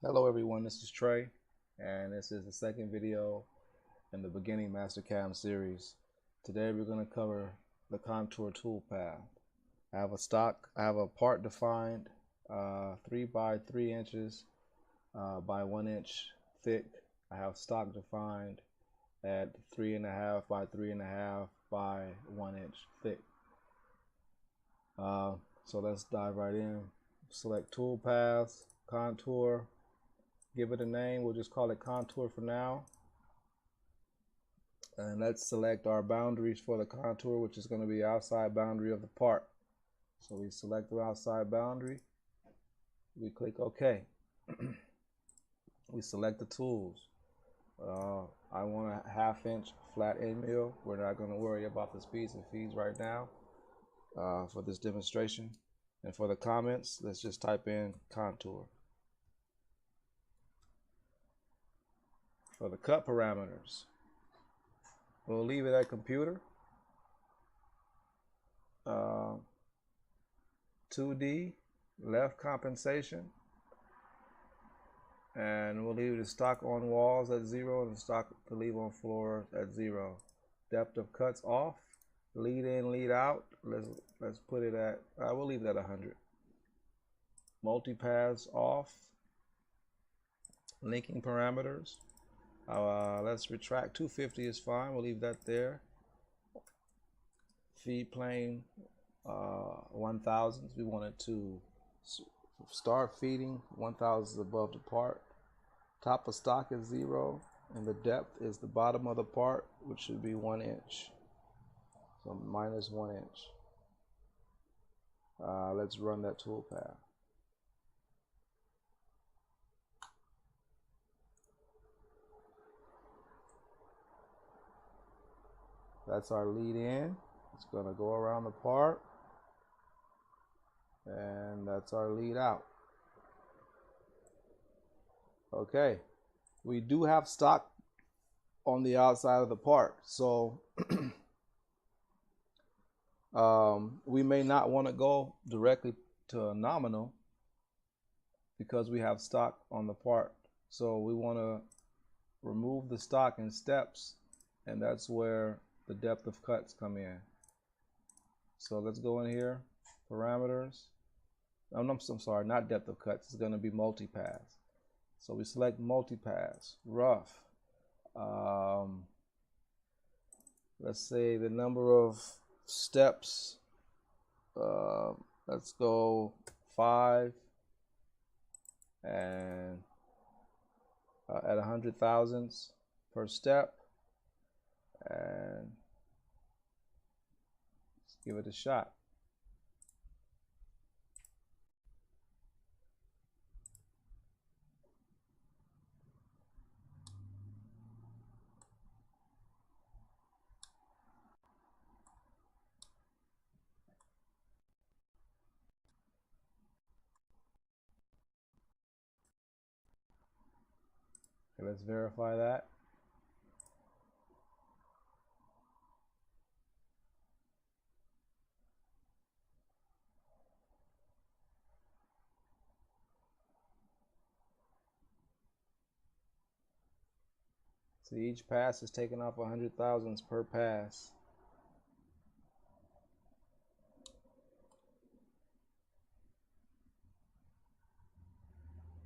Hello everyone, this is Trey, and this is the second video in the beginning Mastercam series. Today we're going to cover the contour toolpath. I have a part defined 3 by 3 inches by 1 inch thick. I have stock defined at 3.5 by 3.5 by 1 inch thick. So let's dive right in. Select toolpath, contour. Give it a name. We'll just call it contour for now. And let's select our boundaries for the contour, which is going to be outside boundary of the part. So we select the outside boundary. We click OK. We select the tools. I want a 1/2 inch flat end mill. We're not going to worry about the speeds and feeds right now for this demonstration. And for the comments, let's just type in contour. For the cut parameters, we'll leave it at computer. 2D, left compensation, and we'll leave the stock on walls at 0 and the stock to leave on floor at 0. Depth of cuts off, lead in, lead out. Let's put it at, we'll leave it at 100. Multipaths off. Linking parameters. Let's retract 250 is fine. We'll leave that there. Feed plane 1000s. We want it to start feeding 1000s above the part. Top of stock is 0, and the depth is the bottom of the part, which should be 1 inch. So minus 1 inch. Let's run that toolpath. That's our lead in. It's going to go around the part. And that's our lead out. Okay. We do have stock on the outside of the part. So we may not want to go directly to a nominal because we have stock on the part. So we want to remove the stock in steps, and that's where the depth of cuts come in. So let's go in here, parameters. I'm sorry, not depth of cuts. It's going to be multipaths. So we select multipaths, rough. Let's say the number of steps. Let's go 5, and at 100 thousandths per step. And let's give it a shot. Okay, let's verify that. So each pass is taking off 100 thousandths per pass.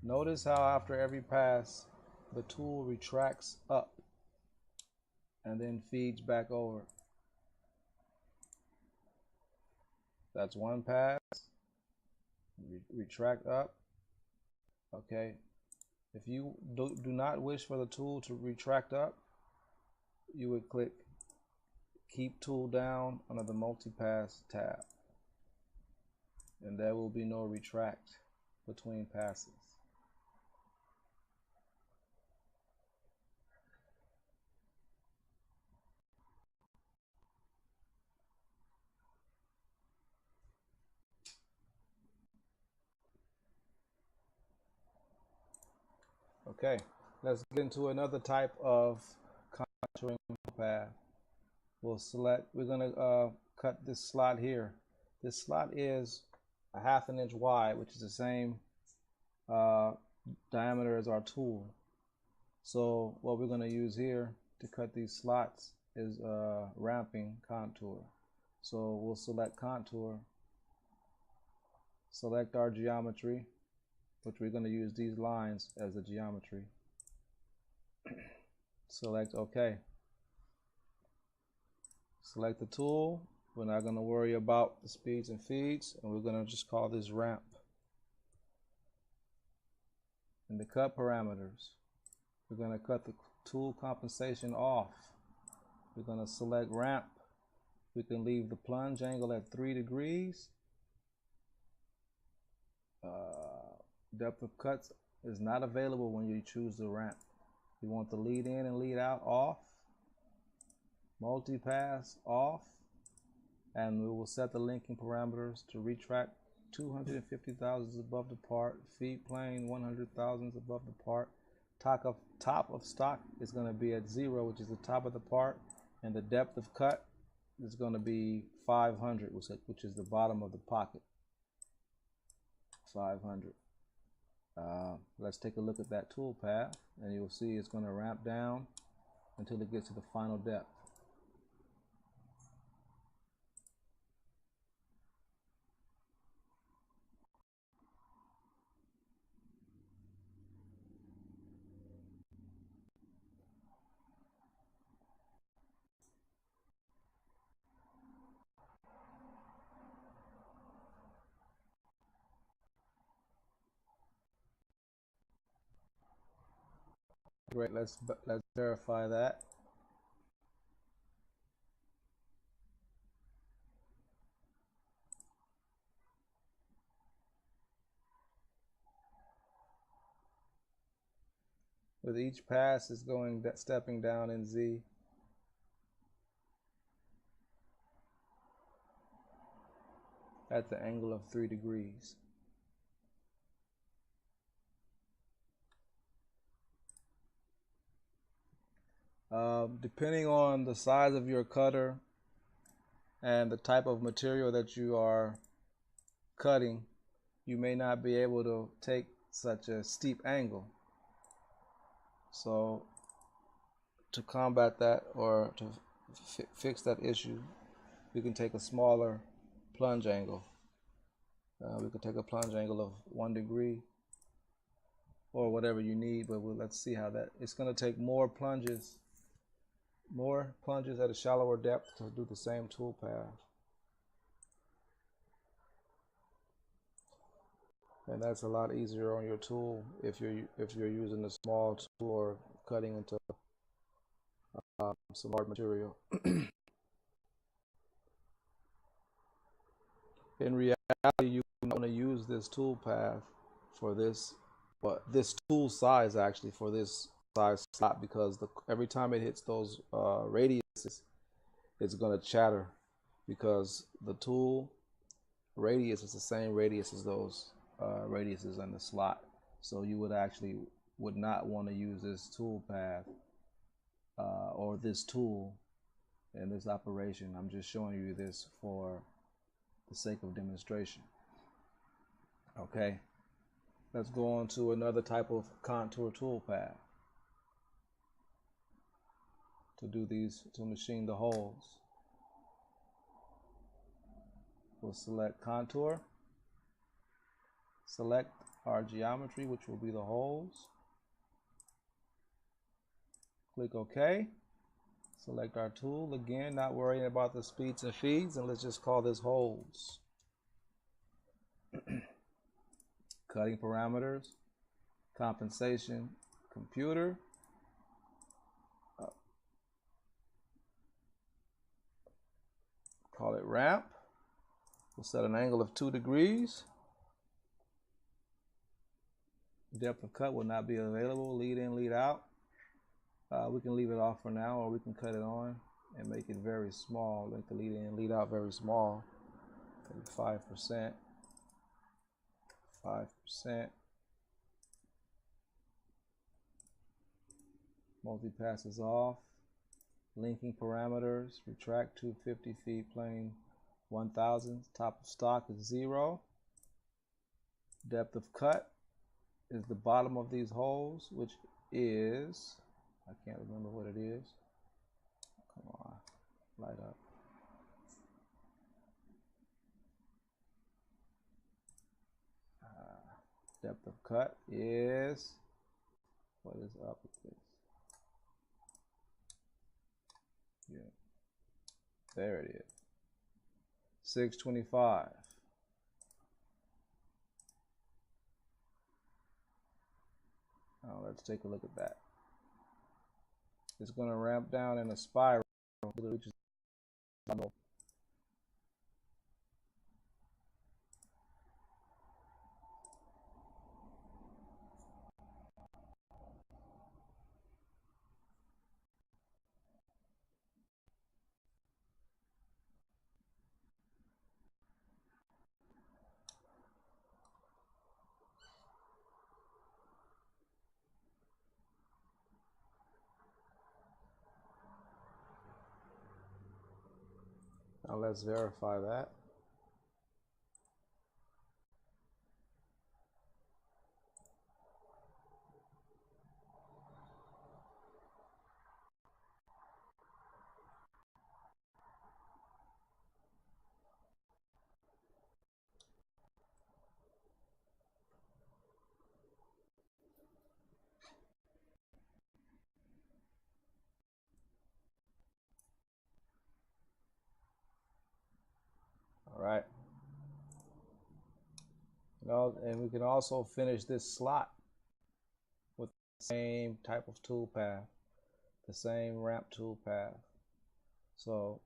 Notice how after every pass, the tool retracts up and then feeds back over. That's one pass. Retract up. Okay. If you do not wish for the tool to retract up, you would click Keep Tool Down under the Multipass tab. And there will be no retract between passes. Okay, let's get into another type of contouring path. We're going to cut this slot here. This slot is a 1/2 inch wide, which is the same diameter as our tool. So what we're going to use here to cut these slots is ramping contour. So we'll select contour, select our geometry, which we're going to use these lines as the geometry. Select OK. Select the tool. We're not going to worry about the speeds and feeds, and we're going to just call this ramp. In the cut parameters, we're going to cut the tool compensation off. We're going to select ramp. We can leave the plunge angle at 3 degrees. Depth of cuts is not available when you choose the ramp. You want the lead in and lead out off, multi-pass off, and we will set the linking parameters to retract 250 thousandths above the part, feed plane 100 thousandths above the part. Top of stock is going to be at 0, which is the top of the part, and the depth of cut is going to be 500, which is the bottom of the pocket. 500. Let's take a look at that tool path, and you'll see it's going to ramp down until it gets to the final depth. Great, let's verify that. With each pass, it's stepping down in Z. At the angle of 3 degrees. Depending on the size of your cutter and the type of material that you are cutting, you may not be able to take such a steep angle. So to combat that, or to fix that issue, we can take a smaller plunge angle. We could take a plunge angle of 1 degree or whatever you need, but let's see how that, it's going to take more plunges at a shallower depth to do the same tool path. And that's a lot easier on your tool if you're using a small tool or cutting into some hard material. In reality, you want to use this tool path for this, this tool size actually for this size slot, because every time it hits those radiuses, it's going to chatter, because the tool radius is the same radius as those radiuses in the slot. So you would not want to use this tool path or this tool in this operation. I'm just showing you this for the sake of demonstration. Okay, let's go on to another type of contour tool path to machine the holes. We'll select contour, select our geometry, which will be the holes. Click OK. Select our tool again, not worrying about the speeds and feeds, and let's just call this holes. Cutting parameters, compensation, computer. Call it ramp. We'll set an angle of 2 degrees. Depth of cut will not be available. Lead in, lead out. We can leave it off for now, or we can cut it on and make it very small. Make the lead in, lead out very small. 5%. 5%. Multi-pass is off. Linking parameters, retract 250, feed plane 1000. Top of stock is 0. Depth of cut is the bottom of these holes, which is, I can't remember what it is. Come on, light up. Depth of cut is, what is up with this? Yeah, there it is. 625. Now let's take a look at that. It's going to ramp down in a spiral, which is now let's verify that. All right. And we can also finish this slot with the same type of tool path, the same ramp tool path. So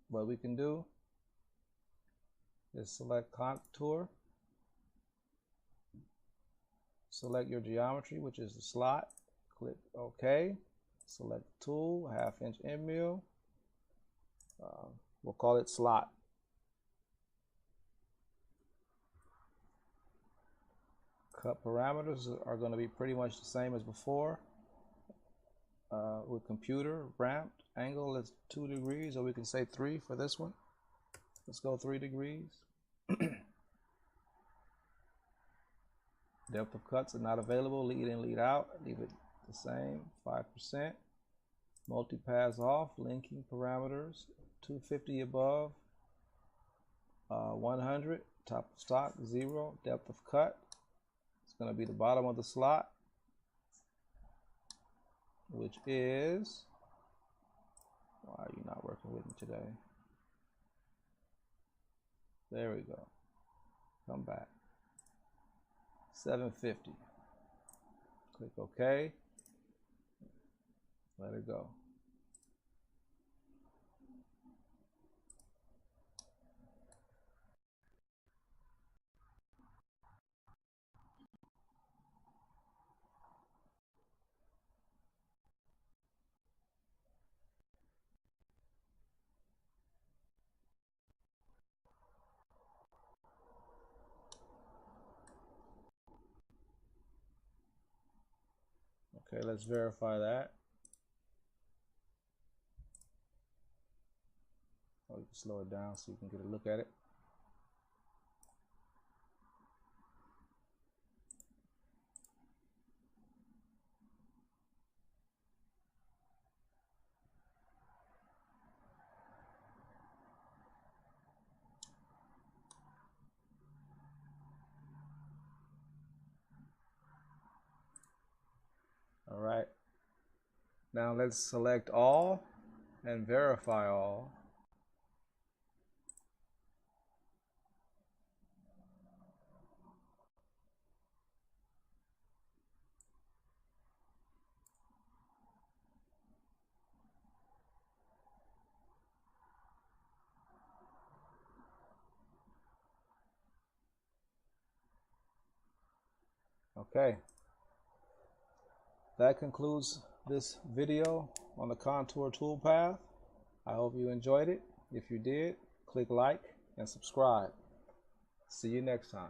what we can do is select contour, select your geometry, which is the slot, click OK, select tool, 1/2 inch end mill, we'll call it slot. Cut parameters are going to be pretty much the same as before. With computer, ramped, angle is 2 degrees, or we can say 3 for this one. Let's go 3 degrees. Depth of cuts are not available, lead in, lead out, leave it the same, 5%. Multipass off, linking parameters, 250 above, 100, top of stock, 0, depth of cut. It's going to be the bottom of the slot, which is, why are you not working with me today? There we go. Come back. 750. Click OK. Let it go. Okay, let's verify that. Or you can slow it down so you can get a look at it. All right. Now let's select all and verify all. Okay. That concludes this video on the contour toolpath. I hope you enjoyed it. If you did, click like and subscribe. See you next time.